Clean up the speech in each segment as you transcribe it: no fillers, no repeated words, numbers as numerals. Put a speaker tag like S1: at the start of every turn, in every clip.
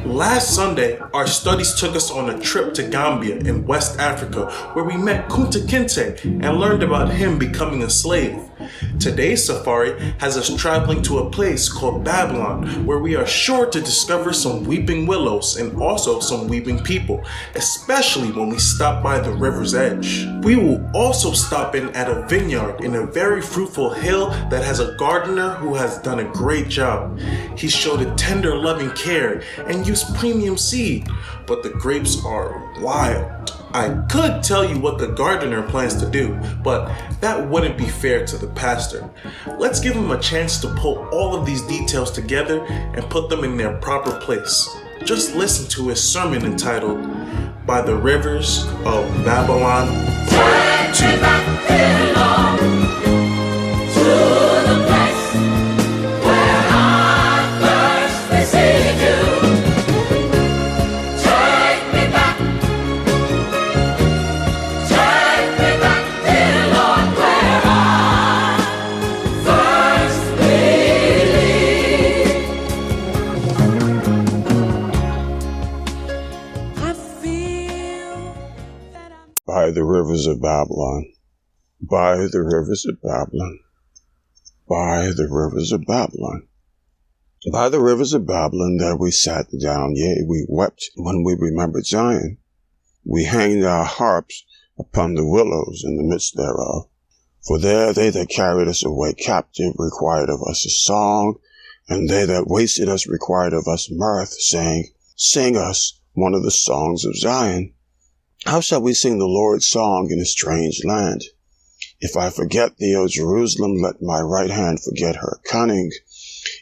S1: Last Sunday, our studies took us on a trip to Gambia in West Africa where we met Kunta Kinte and learned about him becoming a slave. Today's safari has us traveling to a place called Babylon where we are sure to discover some weeping willows and also some weeping people, especially when we stop by the river's edge. We will also stop in at a vineyard in a very fruitful hill that has a gardener who has done a great job. He showed a tender loving care and used premium seed, but the grapes are wild. I could tell you what the gardener plans to do, but that wouldn't be fair to the pastor. Let's give him a chance to pull all of these details together and put them in their proper place. Just listen to his sermon entitled, By the Rivers of Babylon, Part
S2: 2. By the rivers of Babylon, by the rivers of Babylon, by the rivers of Babylon. By the rivers of Babylon there we sat down, yea, we wept when we remembered Zion. We hanged our harps upon the willows in the midst thereof. For there they that carried us away captive required of us a song, and they that wasted us required of us mirth, saying, Sing us one of the songs of Zion. How shall we sing the Lord's song in a strange land? If I forget thee, O Jerusalem, let my right hand forget her cunning.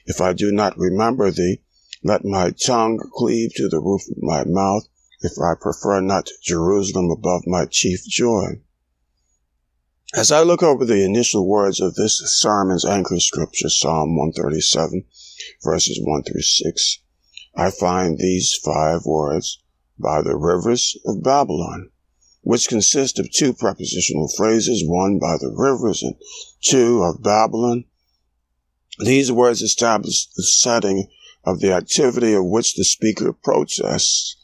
S2: If I do not remember thee, let my tongue cleave to the roof of my mouth, if I prefer not Jerusalem above my chief joy. As I look over the initial words of this sermon's anchor scripture, Psalm 137, verses 1 through 6, I find these 5 words, by the rivers of Babylon, which consist of 2 prepositional phrases, 1 by the rivers and 2 of Babylon. These words establish the setting of the activity of which the speaker protests,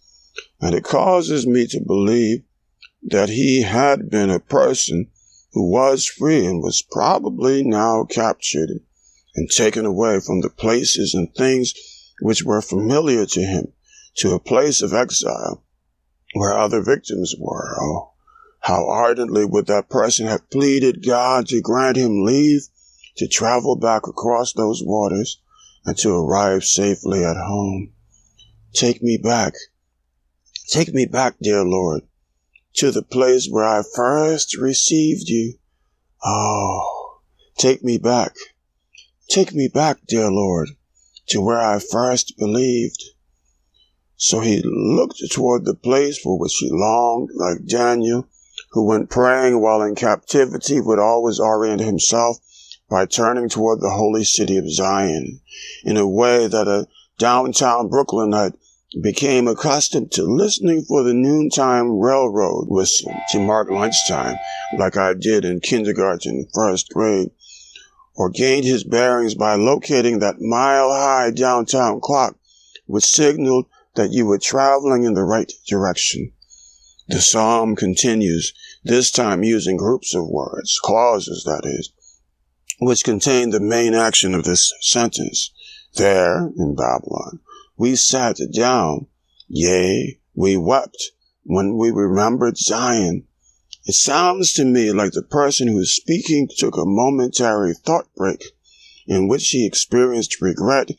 S2: and it causes me to believe that he had been a person who was free and was probably now captured and taken away from the places and things which were familiar to him, to a place of exile where other victims were. Oh, how ardently would that person have pleaded God to grant him leave to travel back across those waters and to arrive safely at home. Take me back, dear Lord, to the place where I first received you. Oh, take me back, dear Lord, to where I first believed. So he looked toward the place for which he longed, like Daniel, who when praying while in captivity would always orient himself by turning toward the holy city of Zion, in a way that a downtown Brooklynite became accustomed to listening for the noontime railroad whistle to mark lunchtime, like I did in kindergarten and 1st grade, or gained his bearings by locating that mile-high downtown clock which signaled that you were traveling in the right direction. The psalm continues, this time using groups of words, clauses that is, which contain the main action of this sentence. There, in Babylon, we sat down, yea, we wept when we remembered Zion. It sounds to me like the person who is speaking took a momentary thought break in which he experienced regret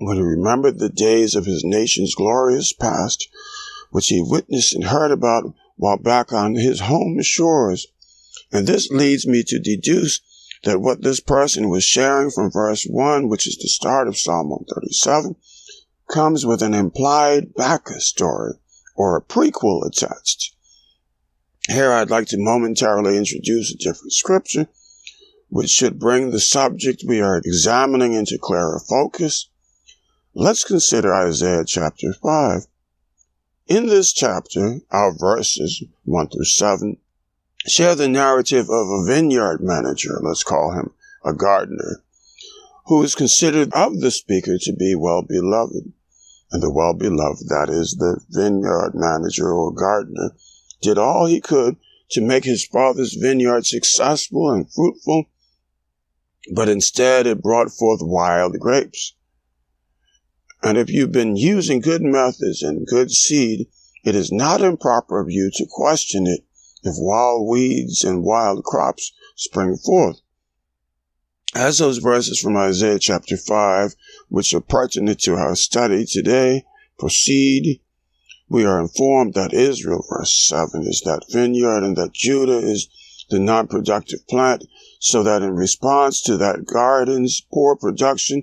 S2: when he remembered the days of his nation's glorious past, which he witnessed and heard about while back on his home shores. And this leads me to deduce that what this person was sharing from verse 1, which is the start of Psalm 137, comes with an implied backstory or a prequel attached. Here I'd like to momentarily introduce a different scripture, which should bring the subject we are examining into clearer focus. Let's consider Isaiah chapter 5. In this chapter, our verses 1 through 7 share the narrative of a vineyard manager, let's call him a gardener, who is considered of the speaker to be well-beloved. And the well-beloved, that is the vineyard manager or gardener, did all he could to make his father's vineyard successful and fruitful, but instead it brought forth wild grapes. And if you've been using good methods and good seed, it is not improper of you to question it if wild weeds and wild crops spring forth. As those verses from Isaiah chapter 5, which are pertinent to our study today, proceed, we are informed that Israel, verse 7, is that vineyard and that Judah is the non-productive plant, so that in response to that garden's poor production,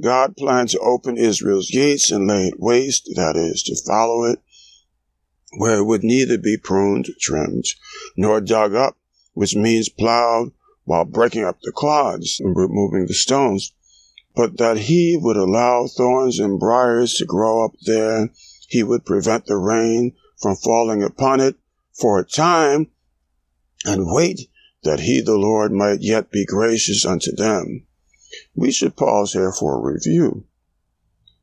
S2: God planned to open Israel's gates and lay it waste, that is, to fallow it, where it would neither be pruned, trimmed, nor dug up, which means plowed, while breaking up the clods and removing the stones, but that he would allow thorns and briars to grow up there. He would prevent the rain from falling upon it for a time, and wait that he, the Lord, might yet be gracious unto them. We should pause here for a review.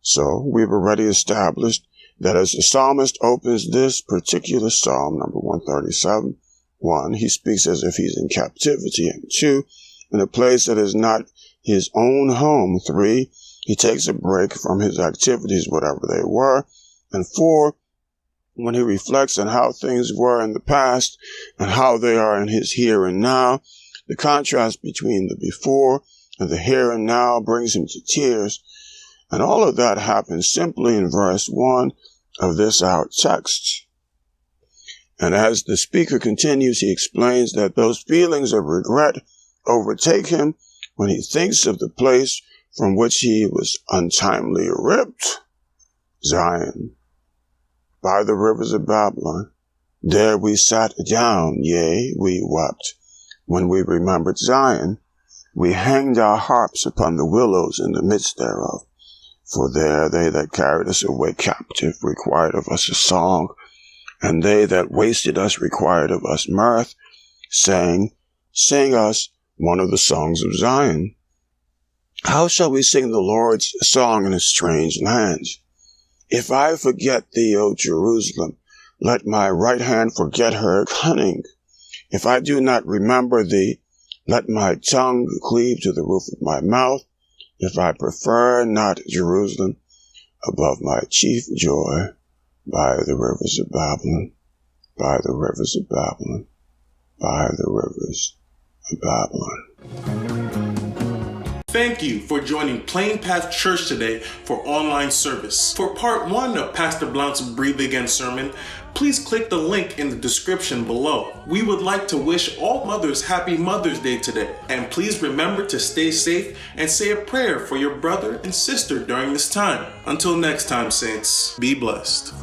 S2: So, we've already established that as the psalmist opens this particular psalm, number 137, 1, he speaks as if he's in captivity, and 2, in a place that is not his own home, 3, he takes a break from his activities, whatever they were, and 4, when he reflects on how things were in the past and how they are in his here and now, the contrast between the before and the here and now brings him to tears, and all of that happens simply in verse 1 of this our text. And as the speaker continues, he explains that those feelings of regret overtake him when he thinks of the place from which he was untimely ripped, Zion, by the rivers of Babylon. There we sat down, yea, we wept. When we remembered Zion, we hanged our harps upon the willows in the midst thereof. For there they that carried us away captive required of us a song, and they that wasted us required of us mirth, saying, Sing us one of the songs of Zion. How shall we sing the Lord's song in a strange land? If I forget thee, O Jerusalem, let my right hand forget her cunning. If I do not remember thee, let my tongue cleave to the roof of my mouth. If I prefer not Jerusalem above my chief joy, by the rivers of Babylon, by the rivers of Babylon, by the rivers of Babylon.
S1: Thank you for joining Plain Path Church today for online service. For part 1 of Pastor Blount's Breathe Again sermon, please click the link in the description below. We would like to wish all mothers happy Mother's Day today. And please remember to stay safe and say a prayer for your brother and sister during this time. Until next time, saints, be blessed.